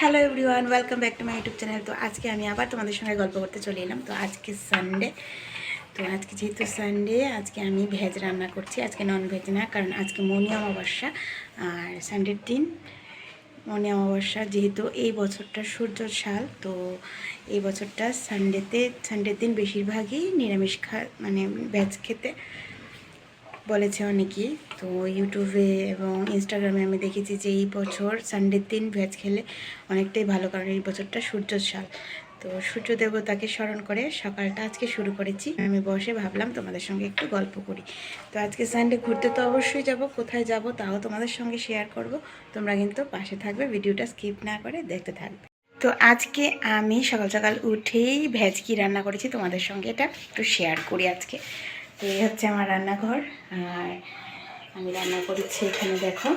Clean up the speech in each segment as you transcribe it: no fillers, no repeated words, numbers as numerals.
Hello everyone, welcome back to my YouTube channel. তো আজকে আমি আবার তোমাদের সঙ্গে গল্প করতে চলে এলাম। তো আজকে সানডে, তো আজকে যেহেতু সানডে, আজকে আমি ভেজ রান্না করছি। আজকে নন ভেজ না, কারণ আজকে মৌনি অমাবস্যা। আর সানডের দিন মৌনি অমাবস্যা, যেহেতু এই বছরটা সূর্যর সাল, তো এই বছরটা সানডের দিন বেশিরভাগই নিরামিষ মানে ভেজ খেতে বলেছে অনেকেই। তো ইউটিউবে এবং ইনস্টাগ্রামে আমি দেখেছি যে এই বছর সানডের দিন ভেজ খেলে অনেকটাই ভালো, কারণ এই বছরটা সূর্যর সাল। তো সূর্য দেবতাকে স্মরণ করে সকালটা আজকে শুরু করেছি। আমি বসে ভাবলাম তোমাদের সঙ্গে একটু গল্প করি। তো আজকে সানডে ঘুরতে তো অবশ্যই যাব, কোথায় যাব তাও তোমাদের সঙ্গে শেয়ার করব। তোমরা কিন্তু পাশে থাকবে, ভিডিওটা স্কিপ না করে দেখতে থাকবে। তো আজকে আমি সকাল সকাল উঠেই ভেজ কি রান্না করেছি তোমাদের সঙ্গে এটা একটু শেয়ার করি আজকে। তো এই হচ্ছে আমার রান্নাঘর, আর আমি রান্না করেছি এখানে দেখো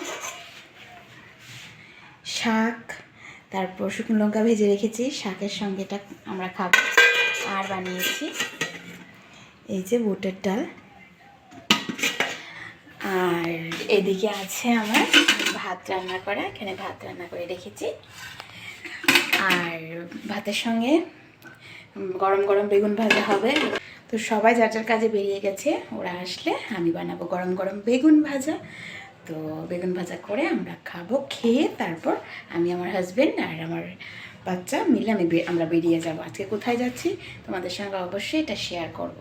শাক, তারপর শুকনো লঙ্কা ভেজে রেখেছি, শাকের সঙ্গে এটা আমরা খাবো। আর বানিয়েছি এই যে বুটের ডাল, আর এদিকে আছে আমার ভাত রান্না করা, এখানে ভাত রান্না করে রেখেছি। আর ভাতের সঙ্গে গরম গরম বেগুন ভাজা হবে। তো সবাই যার যার কাজে বেরিয়ে গেছে, ওরা আসলে আমি বানাবো গরম গরম বেগুন ভাজা। তো বেগুন ভাজা করে আমরা খাবো, খেয়ে তারপর আমি, আমার হাজব্যান্ড আর আমার বাচ্চা মিলে আমরা বেরিয়ে যাব। আজকে কোথায় যাচ্ছি তোমাদের সঙ্গে অবশ্যই এটা শেয়ার করব।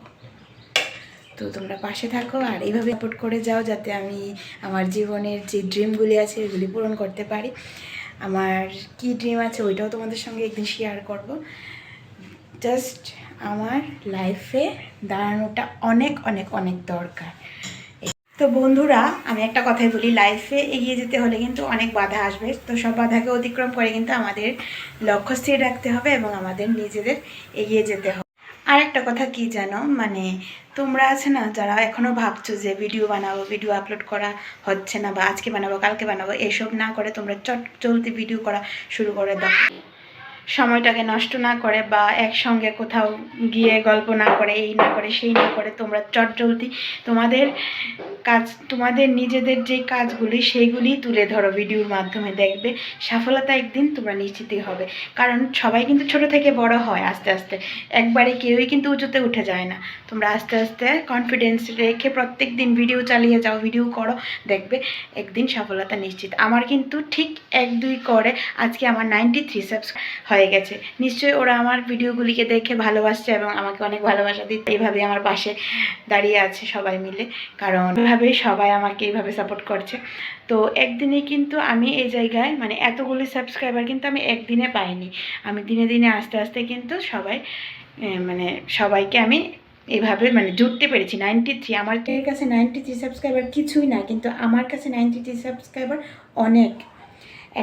তো তোমরা পাশে থাকো আর এইভাবে সাপোর্ট করে যাও, যাতে আমি আমার জীবনের যে ড্রিমগুলি আছে এগুলি পূরণ করতে পারি। আমার কি ড্রিম আছে ওইটাও তোমাদের সঙ্গে একদিন শেয়ার করব। জাস্ট আমার লাইফে দাঁড়ানোটা অনেক অনেক অনেক দরকার। তো বন্ধুরা, আমি একটা কথাই বলি, লাইফে এগিয়ে যেতে হলে কিন্তু অনেক বাধা আসবে। তো সব বাধাকে অতিক্রম করে কিন্তু আমাদের লক্ষ্য স্থির রাখতে হবে এবং আমাদের নিজেদের এগিয়ে যেতে হবে। আর একটা কথা কি জানো, মানে তোমরা আছে না যারা এখনও ভাবছো যে ভিডিও বানাবো, ভিডিও আপলোড করা হচ্ছে না, বা আজকে বানাবো কালকে বানাবো, এসব না করে তোমরা চলতি ভিডিও করা শুরু করে দাও। সময়টাকে নষ্ট না করে বা একসঙ্গে কোথাও গিয়ে গল্প না করে, এই না করে সেই না করে, তোমরা চটজলদি তোমাদের কাজ, তোমাদের নিজেদের যে কাজগুলি সেইগুলি তুলে ধরো ভিডিওর মাধ্যমে। দেখবে সফলতা একদিন তোমরা নিশ্চিতই হবে। কারণ সবাই কিন্তু ছোট থেকে বড় হয় আস্তে আস্তে, একবারে কেউই কিন্তু উঁচুতে উঠে যায় না। তোমরা আস্তে আস্তে কনফিডেন্স রেখে প্রত্যেক দিন ভিডিও চালিয়ে যাও, ভিডিও করো, দেখবে একদিন সফলতা নিশ্চিত। আমার কিন্তু ঠিক 1-2 করে আজকে আমার 93 সাবস্ক্রাইব হয়ে গেছে। নিশ্চয়ই ওরা আমার ভিডিওগুলিকে দেখে ভালোবাসছে এবং আমাকে অনেক ভালোবাসা দিতে এইভাবে আমার পাশে দাঁড়িয়ে আছে সবাই মিলে, কারণ এইভাবেই সবাই আমাকে এইভাবে সাপোর্ট করছে। তো একদিনে কিন্তু আমি এই জায়গায়, মানে এতগুলি সাবস্ক্রাইবার কিন্তু আমি একদিনে পাইনি। আমি দিনে দিনে আস্তে আস্তে কিন্তু মানে সবাইকে আমি এভাবে মানে জুড়তে পেরেছি। 93, আমার কাছে 93 সাবস্ক্রাইবার কিছুই না, কিন্তু আমার কাছে 93 সাবস্ক্রাইবার অনেক।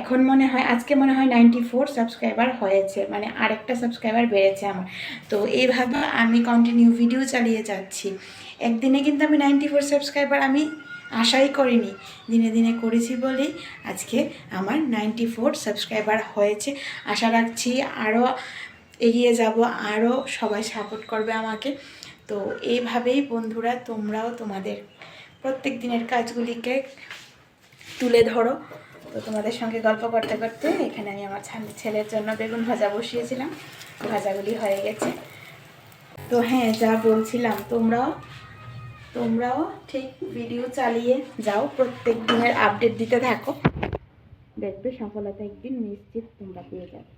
এখন মনে হয়, আজকে মনে হয় 94 সাবস্ক্রাইবার হয়েছে, মানে আরেকটা সাবস্ক্রাইবার বেড়েছে আমার। তো এইভাবে আমি কন্টিনিউ ভিডিও চালিয়ে যাচ্ছি। একদিনে কিন্তু আমি 94 সাবস্ক্রাইবার আমি আশাই করিনি, দিনে দিনে করেছি বলেই আজকে আমার 94 সাবস্ক্রাইবার হয়েছে। আশা রাখছি আরও এগিয়ে যাব, আরও সবাই সাপোর্ট করবে আমাকে। তো এইভাবেই বন্ধুরা তোমরাও তোমাদের প্রত্যেক দিনের কাজগুলিকে তুলে ধরো। তো তোমাদের সঙ্গে গল্প করতে করতে এখানে আমি আমার ছেলের জন্য বেগুন ভাজা বসিয়েছিলাম, ভাজাগুলি হয়ে গেছে। তো হ্যাঁ, যা বলছিলাম, তোমরাও ঠিক ভিডিও চালিয়ে যাও, প্রত্যেক দিনের আপডেট দিতে থাকো, দেখবে সফলতা একদিন নিশ্চিত তোমরা পেয়ে যাবে।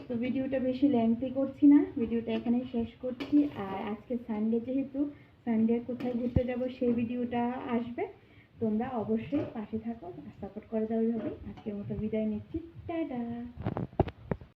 তো ভিডিওটা বেশি লেন্থি করছি না, ভিডিওটা এখানেই শেষ করছি। আর আজকে সানডে, যেহেতু সানডে কোথায় ঘুরতে যাব সেই ভিডিওটা আসবে। তোমরা অবশ্যই পাশে থাকো আর সাপোর্ট করে দাও। এইভাবে আজকের মতো বিদায় নিচ্ছি, টাটা।